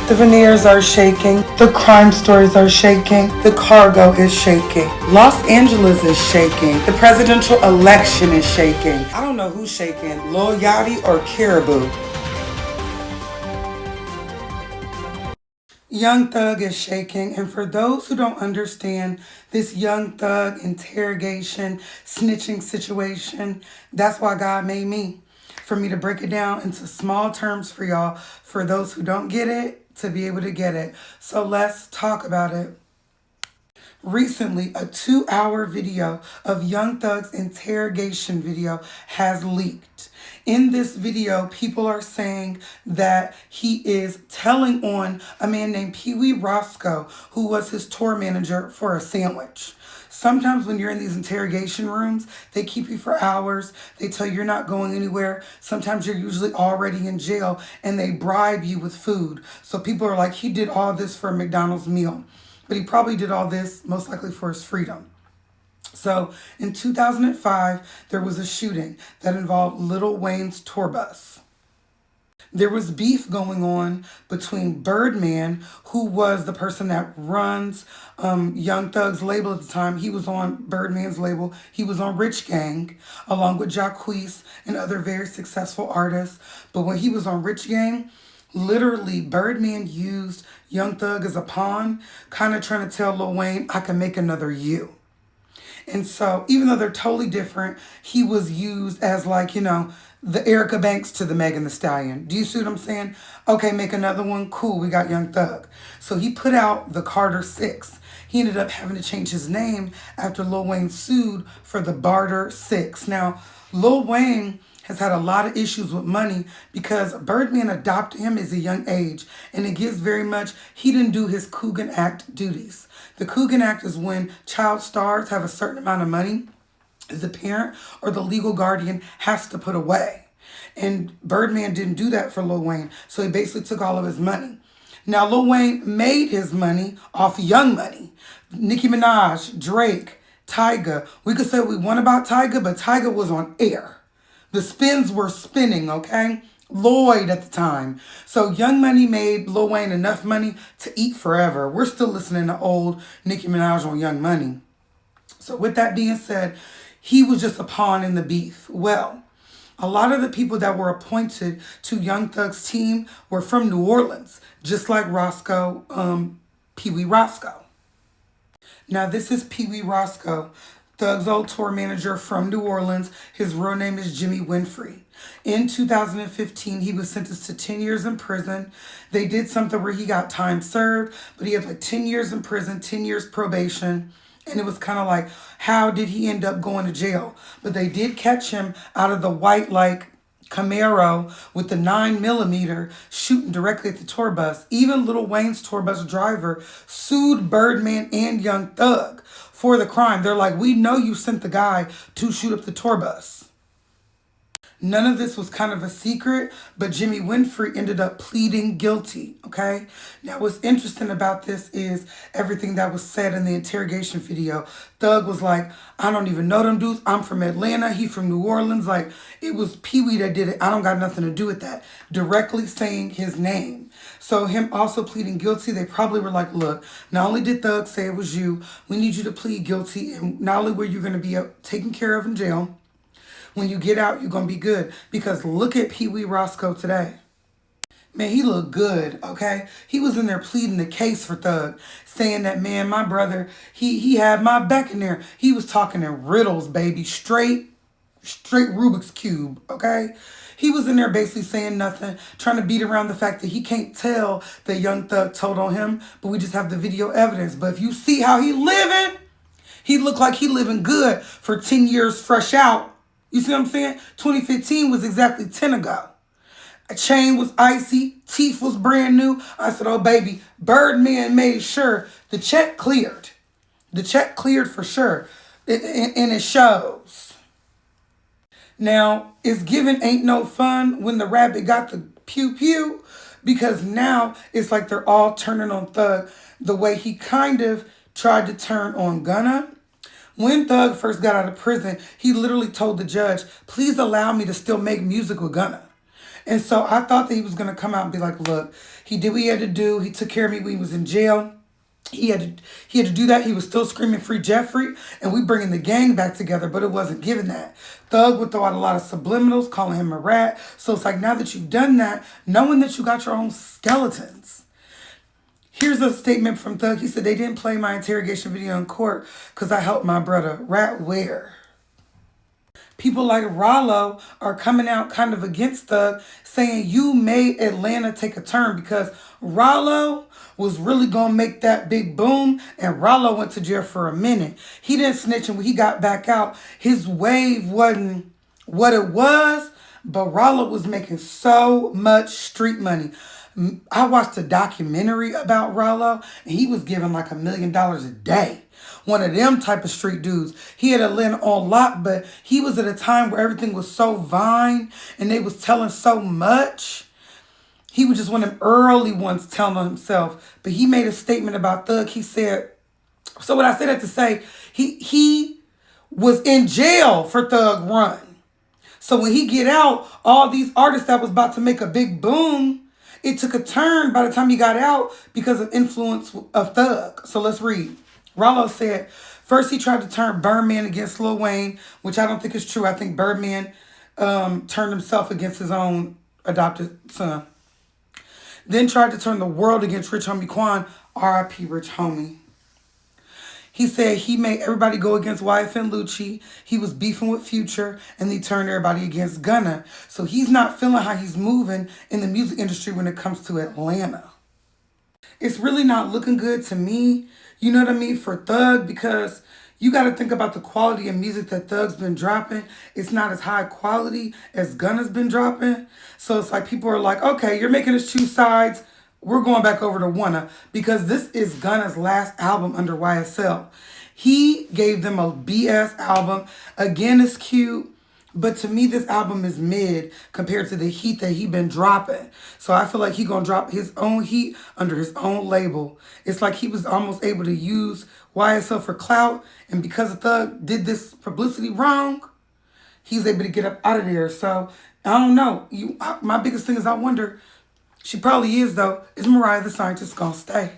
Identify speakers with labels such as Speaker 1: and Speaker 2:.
Speaker 1: The veneers are shaking. The crime stories are shaking. The cargo is shaking. Los Angeles is shaking. The presidential election is shaking. I don't know who's shaking, Lil Yachty or Caribou. Young Thug is shaking, and for those who don't understand this Young Thug interrogation, snitching situation, that's why God made me. For me to break it down into small terms for y'all, for those who don't get it, to be able to get it. So let's talk about it. Recently, a 2-hour video of Young Thug's interrogation video has leaked. In this video, people are saying that he is telling on a man named Pee Wee Roscoe, who was his tour manager, for a sandwich. Sometimes when you're in these interrogation rooms, they keep you for hours. They tell you you're not going anywhere. Sometimes you're usually already in jail and they bribe you with food. So people are like, he did all this for a McDonald's meal. But he probably did all this most likely for his freedom. So in 2005, there was a shooting that involved Lil Wayne's tour bus. There was beef going on between Birdman, who was the person that runs Young Thug's label at the time. He was on Birdman's label. He was on Rich Gang, along with Jacquees and other very successful artists. But when he was on Rich Gang, literally Birdman used Young Thug as a pawn, kind of trying to tell Lil Wayne, I can make another you. And so even though they're totally different, he was used as like, the Erica Banks to the Megan Thee Stallion. Do you see what I'm saying? Okay, make another one. Cool, we got Young Thug. So he put out the Carter 6. He ended up having to change his name after Lil Wayne sued for the Barter 6. Now, Lil Wayne has had a lot of issues with money because Birdman adopted him as a young age. And it gives very much, he didn't do his Coogan Act duties. The Coogan Act is when child stars have a certain amount of money the parent or the legal guardian has to put away. And Birdman didn't do that for Lil Wayne. So he basically took all of his money. Now, Lil Wayne made his money off Young Money. Nicki Minaj, Drake, Tyga. We could say what we want about Tyga, but Tyga was on air. The spins were spinning, okay? Lloyd at the time. So Young Money made Lil Wayne enough money to eat forever. We're still listening to old Nicki Minaj on Young Money. So with that being said, he was just a pawn in the beef. Well, a lot of the people that were appointed to Young Thug's team were from New Orleans, just like Pee Wee Roscoe. Now, this is Pee Wee Roscoe, Thug's old tour manager from New Orleans. His real name is Jimmy Winfrey. In 2015, he was sentenced to 10 years in prison. They did something where he got time served, but he had like 10 years in prison, 10 years probation. And it was kind of like, how did he end up going to jail? But they did catch him out of the white, Camaro with the 9mm shooting directly at the tour bus. Even Lil Wayne's tour bus driver sued Birdman and Young Thug for the crime. They're like, we know you sent the guy to shoot up the tour bus. None of this was kind of a secret, but Jimmy Winfrey ended up pleading guilty, okay? Now, what's interesting about this is everything that was said in the interrogation video. Thug was like, I don't even know them dudes. I'm from Atlanta. He from New Orleans. Like, it was Pee Wee that did it. I don't got nothing to do with that. Directly saying his name. So him also pleading guilty, they probably were like, look, not only did Thug say it was you, we need you to plead guilty. And not only were you going to be taken care of in jail, when you get out, you're going to be good. Because look at Pee Wee Roscoe today. Man, he looked good, okay? He was in there pleading the case for Thug, saying that, man, my brother, he had my back in there. He was talking in riddles, baby. Straight Rubik's Cube, okay? He was in there basically saying nothing, trying to beat around the fact that he can't tell that Young Thug told on him, but we just have the video evidence. But if you see how he living, he looked like he living good for 10 years fresh out. You see what I'm saying? 2015 was exactly 10 ago. A chain was icy. Teeth was brand new. I said, oh, baby, Birdman made sure the check cleared. The check cleared for sure. And it shows. Now, it's given ain't no fun when the rabbit got the pew-pew, because now it's like they're all turning on Thug the way he kind of tried to turn on Gunna. When Thug first got out of prison, he literally told the judge, please allow me to still make music with Gunna. And so I thought that he was going to come out and be like, look, he did what he had to do. He took care of me when he was in jail. He had to do that. He was still screaming free Jeffrey, and we bringing the gang back together, but it wasn't given that. Thug would throw out a lot of subliminals, calling him a rat. So it's like, now that you've done that, knowing that you got your own skeletons. Here's a statement from Thug. He said, they didn't play my interrogation video in court because I helped my brother. Rat where? People like Rollo are coming out kind of against Thug, saying you made Atlanta take a turn because Rollo was really going to make that big boom, and Rollo went to jail for a minute. He didn't snitch, and when he got back out, his wave wasn't what it was, but Rollo was making so much street money. I watched a documentary about Rollo, and he was giving like $1 million a day. One of them type of street dudes. He had a lend on lock, but he was at a time where everything was so vine and they was telling so much. He was just one of them early ones telling on himself. But he made a statement about Thug. He said, so what I said that to say, he was in jail for Thug Run. So when he get out, all these artists that was about to make a big boom, it took a turn by the time he got out because of influence of Thug. So let's read. Rollo said, first he tried to turn Birdman against Lil Wayne, which I don't think is true. I think Birdman turned himself against his own adopted son. Then tried to turn the world against Rich Homie Quan, R.I.P. Rich Homie. He said he made everybody go against YFN Lucci. He was beefing with Future, and he turned everybody against Gunna. So he's not feeling how he's moving in the music industry when it comes to Atlanta. It's really not looking good to me, you know what I mean, for Thug, because you got to think about the quality of music that Thug's been dropping. It's not as high quality as Gunna's been dropping. So it's like people are like, okay, you're making us choose sides. We're going back over to Wunna because this is Gunna's last album under YSL. He gave them a BS album. Again, it's cute. But to me, this album is mid compared to the heat that he been dropping. So I feel like he going to drop his own heat under his own label. It's like he was almost able to use YSL for clout. And because the Thug did this publicity wrong, he's able to get up out of there. So I don't know. My biggest thing is I wonder, she probably is though, is Mariah the Scientist going to stay?